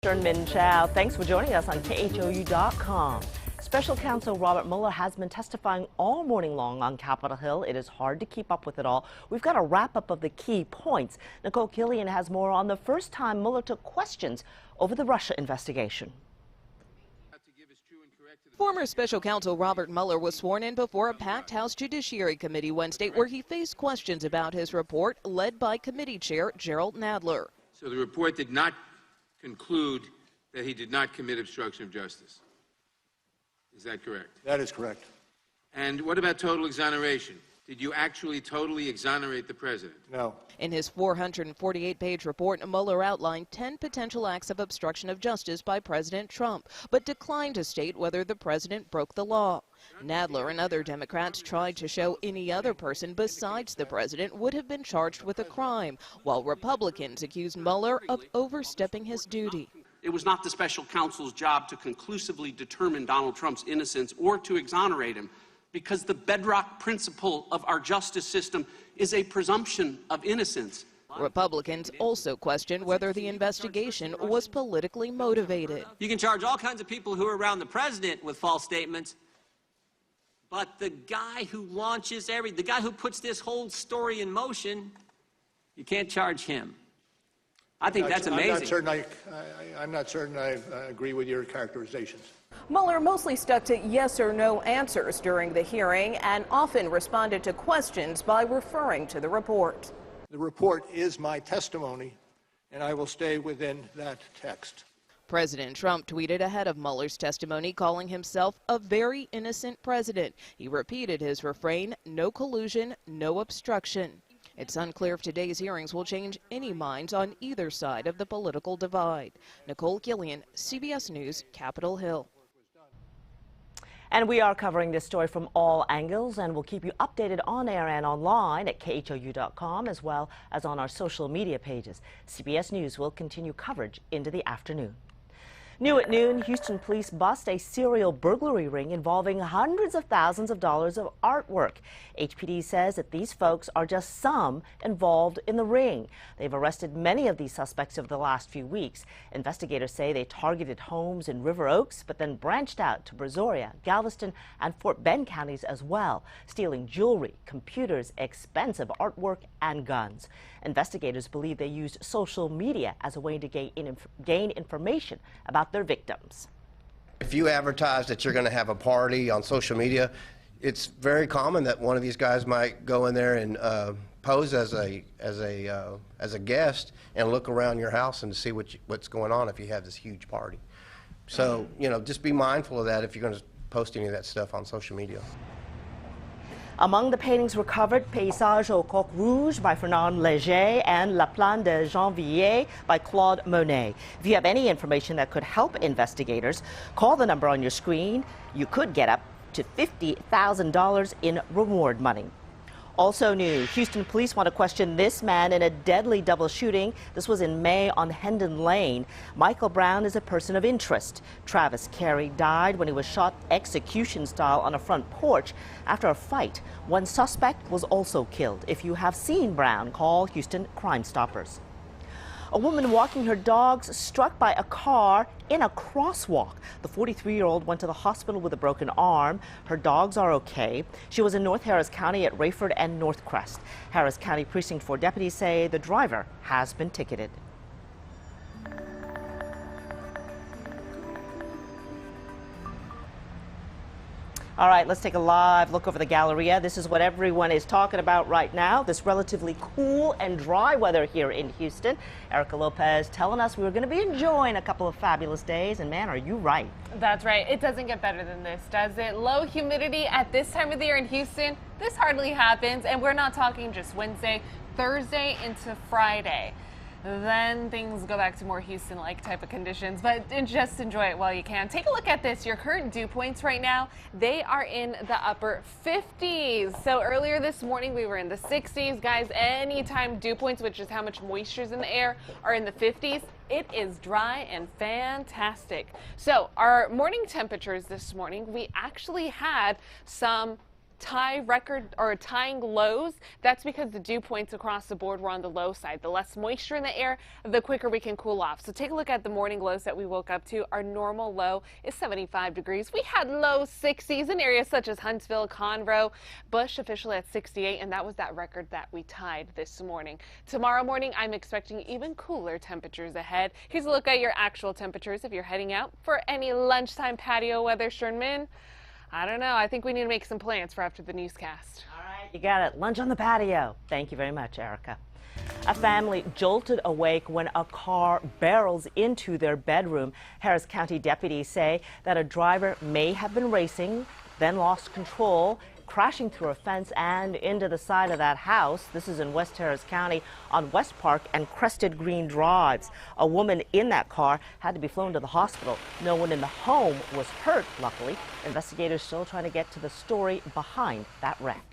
Min Chow, thanks for joining us on KHOU.com. Special Counsel Robert Mueller has been testifying all morning long on Capitol Hill. It is hard to keep up with it all. We've got a wrap-up of the key points. Nicole Killian has more on the first time Mueller took questions over the Russia investigation. Former Special Counsel Robert Mueller was sworn in before a packed House Judiciary Committee Wednesday, where he faced questions about his report, led by Committee Chair Jerrold Nadler. So the report did not conclude that he did not commit obstruction of justice. Is that correct? That is correct. And what about total exoneration? Did you actually totally exonerate the president? No. In his 448-page report, Mueller outlined 10 potential acts of obstruction of justice by President Trump, but declined to state whether the president broke the law. Nadler and other Democrats tried to show any other person besides the president would have been charged with a crime, while Republicans accused Mueller of overstepping his duty. It was not the special counsel's job to conclusively determine Donald Trump's innocence or to exonerate him, because the bedrock principle of our justice system is a presumption of innocence. Republicans also questioned whether the investigation was politically motivated. You can charge all kinds of people who are around the president with false statements, but the guy who launches the guy who puts this whole story in motion, you can't charge him. I think that's amazing. I'm not certain I agree with your characterizations. Mueller mostly stuck to yes or no answers during the hearing and often responded to questions by referring to the report. The report is my testimony, and I will stay within that text. President Trump tweeted ahead of Mueller's testimony, calling himself a very innocent president. He repeated his refrain, no collusion, no obstruction. It's unclear if today's hearings will change any minds on either side of the political divide. Nicole Killian, CBS News, Capitol Hill. And we are covering this story from all angles, and we'll keep you updated on air and online at KHOU.com, as well as on our social media pages. CBS News will continue coverage into the afternoon. New at noon, Houston police bust a serial burglary ring involving hundreds of thousands of dollars of artwork. HPD says that these folks are just some involved in the ring. They've arrested many of these suspects over the last few weeks. Investigators say they targeted homes in River Oaks, but then branched out to Brazoria, Galveston, and Fort Bend counties as well, stealing jewelry, computers, expensive artwork, and guns. Investigators believe they used social media as a way to gain information about their victims. If you advertise that you're going to have a party on social media, it's very common that one of these guys might go in there and pose as a guest and look around your house and see what's going on if you have this huge party. So, just be mindful of that if you're going to post any of that stuff on social media. Among the paintings recovered, Paysage au Coq Rouge by Fernand Léger and La Plaine de Janvier by Claude Monet. If you have any information that could help investigators, call the number on your screen. You could get up to $50,000 in reward money. Also new, Houston police want to question this man in a deadly double shooting. This was in May on Hendon Lane. Michael Brown is a person of interest. Travis Carey died when he was shot execution style on a front porch after a fight. One suspect was also killed. If you have seen Brown, call Houston Crime Stoppers. A woman walking her dogs struck by a car in a crosswalk. The 43-year-old went to the hospital with a broken arm. Her dogs are okay. She was in North Harris County at Rayford and Northcrest. Harris County Precinct 4 deputies say the driver has been ticketed. All right, let's take a live look over the Galleria. This is what everyone is talking about right now, this relatively cool and dry weather here in Houston. Erica Lopez telling us we were going to be enjoying a couple of fabulous days, and man, are you right. That's right. It doesn't get better than this, does it? Low humidity at this time of the year in Houston, this hardly happens, and we're not talking just Wednesday, Thursday into Friday. Then things go back to more Houston-like type of conditions, but just enjoy it while you can. Take a look at this. Your current dew points right now, they are in the upper 50s. So earlier this morning, we were in the 60s. Guys, anytime dew points, which is how much moisture is in the air, are in the 50s, it is dry and fantastic. So our morning temperatures this morning, we actually had some tying lows. That's because the dew points across the board were on the low side. The less moisture in the air, the quicker we can cool off. So take a look at the morning lows that we woke up to. Our normal low is 75 degrees. We had low 60s in areas such as Huntsville, Conroe, Bush officially at 68, and that was that record that we tied this morning. Tomorrow morning, I'm expecting even cooler temperatures ahead. Here's a look at your actual temperatures if you're heading out for any lunchtime patio weather, Sherman. I don't know. I think we need to make some plans for after the newscast. All right, you got it. Lunch on the patio. Thank you very much, Erica. A family jolted awake when a car barrels into their bedroom. Harris County deputies say that a driver may have been racing, then lost control, crashing through a fence and into the side of that house. This is in West Harris County on West Park and Crested Green Drives. A woman in that car had to be flown to the hospital. No one in the home was hurt, luckily. Investigators still trying to get to the story behind that wreck.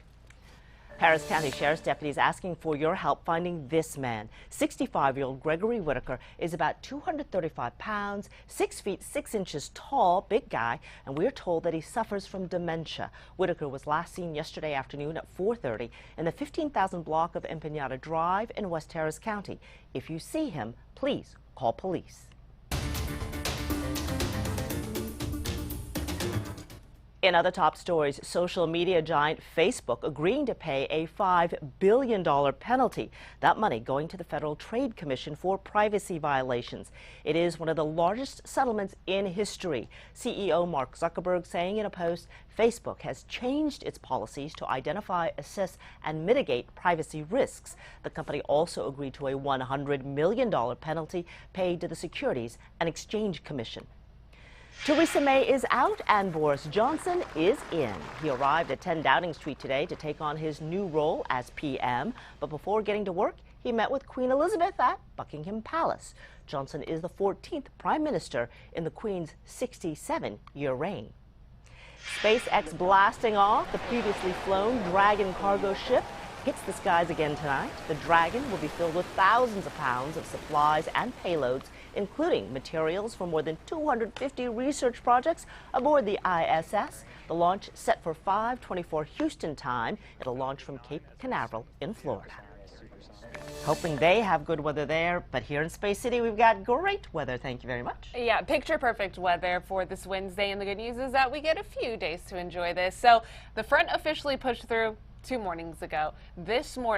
Harris County Sheriff's deputies asking for your help finding this man. 65-year-old Gregory Whitaker is about 235 pounds, 6 feet 6 inches tall, big guy, and we're told that he suffers from dementia. Whitaker was last seen yesterday afternoon at 4:30 in the 15,000 block of Empanada Drive in West Harris County. If you see him, please call police. In other top stories, social media giant Facebook agreeing to pay a $5 billion penalty. That money going to the Federal Trade Commission for privacy violations. It is one of the largest settlements in history. CEO Mark Zuckerberg saying in a post, Facebook has changed its policies to identify, assess, and mitigate privacy risks. The company also agreed to a $100 million penalty paid to the Securities and Exchange Commission. Theresa May is out and Boris Johnson is in. He arrived at 10 Downing Street today to take on his new role as PM. But before getting to work, he met with Queen Elizabeth at Buckingham Palace. Johnson is the 14th Prime Minister in the Queen's 67-year reign. SpaceX blasting off. The previously flown Dragon cargo ship hits the skies again tonight. The Dragon will be filled with thousands of pounds of supplies and payloads, including materials for more than 250 research projects aboard the ISS. The launch set for 5:24 Houston time. It'll launch from Cape Canaveral in Florida. Hoping they have good weather there, but here in Space City, we've got great weather. Thank you very much. Yeah, picture perfect weather for this Wednesday, and the good news is that we get a few days to enjoy this. So the front officially pushed through 2 mornings ago.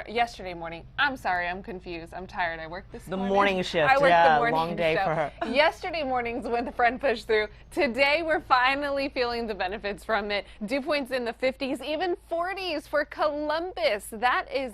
Yesterday morning, I'm sorry, I'm confused. I'm tired. I worked this morning. The morning shift, I worked yeah, the morning long day show. for her. Yesterday mornings when the front pushed through. Today, we're finally feeling the benefits from it. Dew points in the 50s, even 40s for Columbus. That is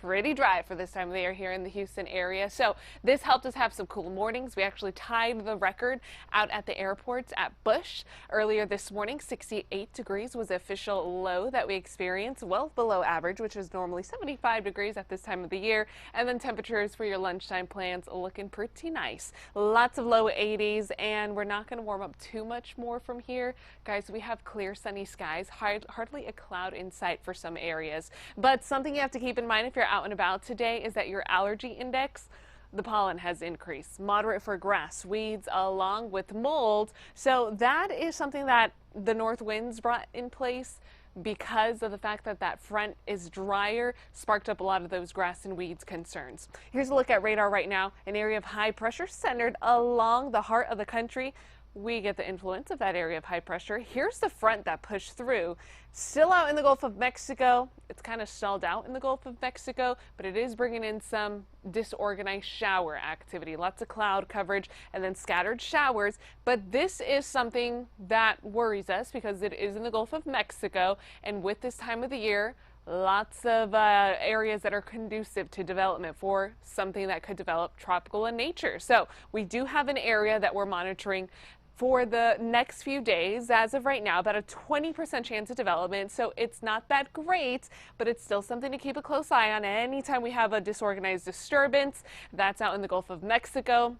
pretty dry for this time of the year here in the Houston area. So this helped us have some cool mornings. We actually tied the record out at the airports at Bush earlier this morning. 68 degrees was the official low that we experienced, well below average, which is normally 75 degrees at this time of the year. And then temperatures for your lunchtime plans looking pretty nice. Lots of low 80s, and we're not going to warm up too much more from here. Guys, we have clear sunny skies, hardly a cloud in sight for some areas. But something you have to keep in mind if you're out and about today is that your allergy index, the pollen has increased. Moderate for grass, weeds, along with mold. So that is something that the north winds brought in place because of the fact that that front is drier, sparked up a lot of those grass and weeds concerns. Here's a look at radar right now. An area of high pressure centered along the heart of the country. We get the influence of that area of high pressure. Here's the front that pushed through. Still out in the Gulf of Mexico. It's kind of stalled out in the Gulf of Mexico, but it is bringing in some disorganized shower activity. Lots of cloud coverage and then scattered showers. But this is something that worries us because it is in the Gulf of Mexico. And with this time of the year, lots of areas that are conducive to development for something that could develop tropical in nature. So we do have an area that we're monitoring for the next few days. As of right now, about a 20% chance of development. So it's not that great, but it's still something to keep a close eye on. Anytime we have a disorganized disturbance, that's out in the Gulf of Mexico.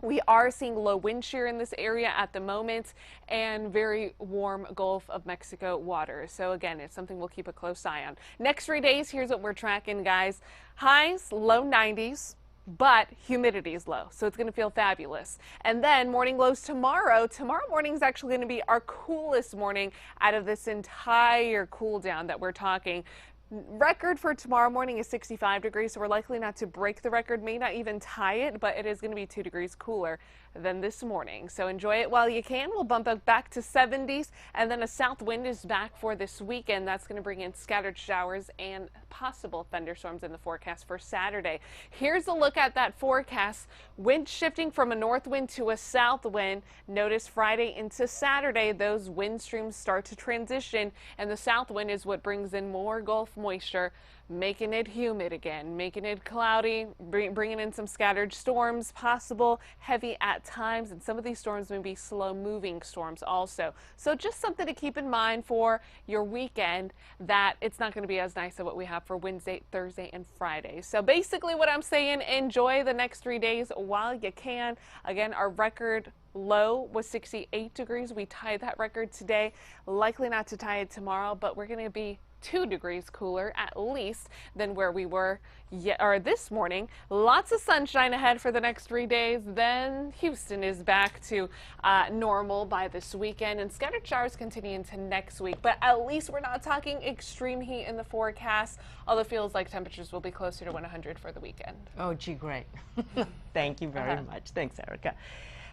We are seeing low wind shear in this area at the moment and very warm Gulf of Mexico waters. So again, it's something we'll keep a close eye on. Next 3 days, here's what we're tracking, guys. Highs, low 90s. but humidity is low, so it's going to feel fabulous. And then morning lows tomorrow. Tomorrow morning is actually going to be our coolest morning out of this entire cool down that we're talking. Record for tomorrow morning is 65 degrees, so we're likely not to break the record, may not even tie it, but it is going to be 2 degrees cooler than this morning. So enjoy it while you can. We'll bump up back to 70s, and then a south wind is back for this weekend. That's going to bring in scattered showers and possible thunderstorms in the forecast for Saturday. Here's a look at that forecast. Wind shifting from a north wind to a south wind. Notice Friday into Saturday, those wind streams start to transition, and the south wind is what brings in more Gulf moisture, making it humid again, making it cloudy, bringing in some scattered storms, possible heavy at times, and some of these storms may be slow moving storms also. So just something to keep in mind for your weekend, that it's not going to be as nice as what we have for Wednesday, Thursday, and Friday. So basically what I'm saying, enjoy the next 3 days while you can. Again, our record low was 68 degrees. We tied that record today. Likely not to tie it tomorrow, but we're going to be 2 degrees cooler at least than where we were this morning. Lots of sunshine ahead for the next 3 days. Then Houston is back to normal by this weekend, and scattered showers continue into next week. But at least we're not talking extreme heat in the forecast, although it feels like temperatures will be closer to 100 for the weekend. Oh, gee, great. Thank you very much. Thanks, Erica.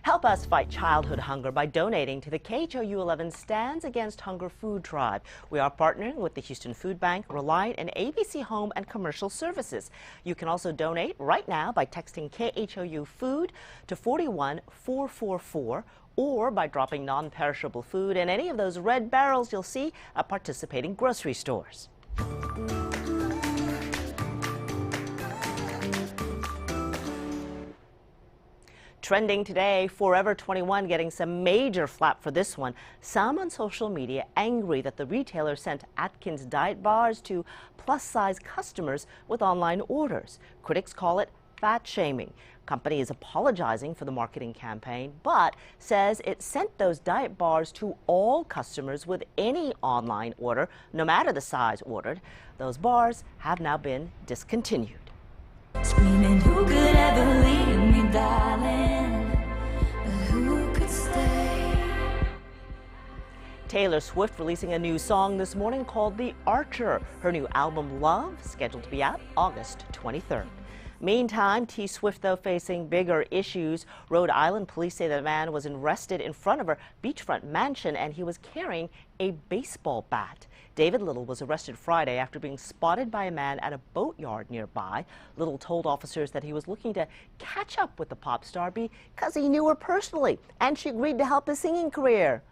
Help us fight childhood hunger by donating to the KHOU 11 Stands Against Hunger Food Drive. We are partnering with the Houston Food Bank, Reliant, and ABC Home and Commercial Services. You can also donate right now by texting KHOU Food to 41444 or by dropping non-perishable food in any of those red barrels you'll see at participating grocery stores. Trending today, Forever 21 getting some major flap for this one. Some on social media angry that the retailer sent Atkins diet bars to plus-size customers with online orders. Critics call it fat shaming. Company is apologizing for the marketing campaign, but says it sent those diet bars to all customers with any online order, no matter the size ordered. Those bars have now been discontinued. Screaming, who could ever leave me, darling? But who could stay? Taylor Swift releasing a new song this morning called The Archer. Her new album, Love, scheduled to be out August 23rd. Meantime, T. Swift, though, facing bigger issues. Rhode Island police say that a man was arrested in front of her beachfront mansion and he was carrying a baseball bat. David Little was arrested Friday after being spotted by a man at a boatyard nearby. Little told officers that he was looking to catch up with the pop star because he knew her personally and she agreed to help his singing career.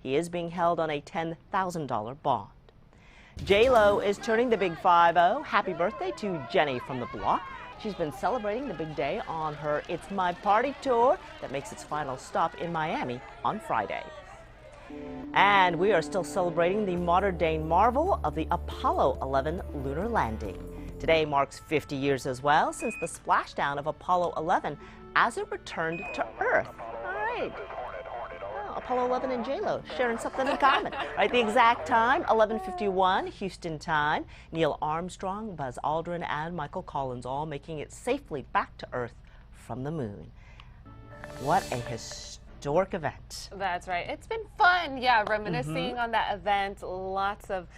He is being held on a $10,000 bond. J-Lo is turning the big 5-0. Happy birthday to Jenny from the block. She's been celebrating the big day on her It's My Party tour that makes its final stop in Miami on Friday. And we are still celebrating the modern-day marvel of the Apollo 11 lunar landing. Today marks 50 years as well since the splashdown of Apollo 11 as it returned to Earth. All right. Apollo 11 and J-Lo sharing something in common. Right, the exact time, 11:51 Houston time. Neil Armstrong, Buzz Aldrin, and Michael Collins all making it safely back to Earth from the moon. What a historic event. That's right. It's been fun. Yeah, reminiscing on that event. Lots of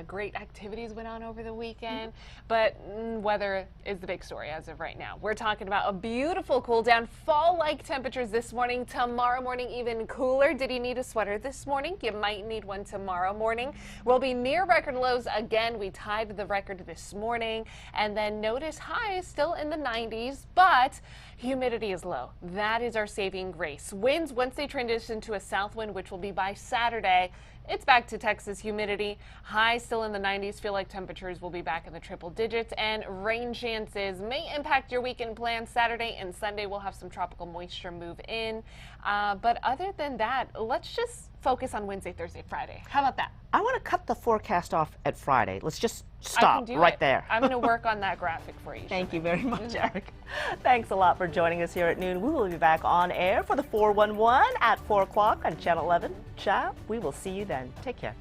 great activities went on over the weekend. But weather is the big story as of right now. We're talking about a beautiful cool down, fall-like temperatures this morning. Tomorrow morning, even cooler. Did you need a sweater this morning? You might need one tomorrow morning. We'll be near record lows again. We tied the record this morning. And then notice highs still in the 90s, but humidity is low. That is our saving grace. Winds, once they transition to a south wind, which will be by Saturday, it's back to Texas humidity. Highs still in the 90s. Feel like temperatures will be back in the triple digits, and rain chances may impact your weekend plans. Saturday and Sunday we'll have some tropical moisture move in. But other than that, let's just focus on Wednesday, Thursday, Friday. How about that? I want to cut the forecast off at Friday. Let's just stop right there. I'm going to work on that graphic for you. Thank you very much, Eric. Thanks a lot for joining us here at noon. We will be back on air for the 411 at 4 o'clock on Channel 11. Ciao. We will see you then. Take care.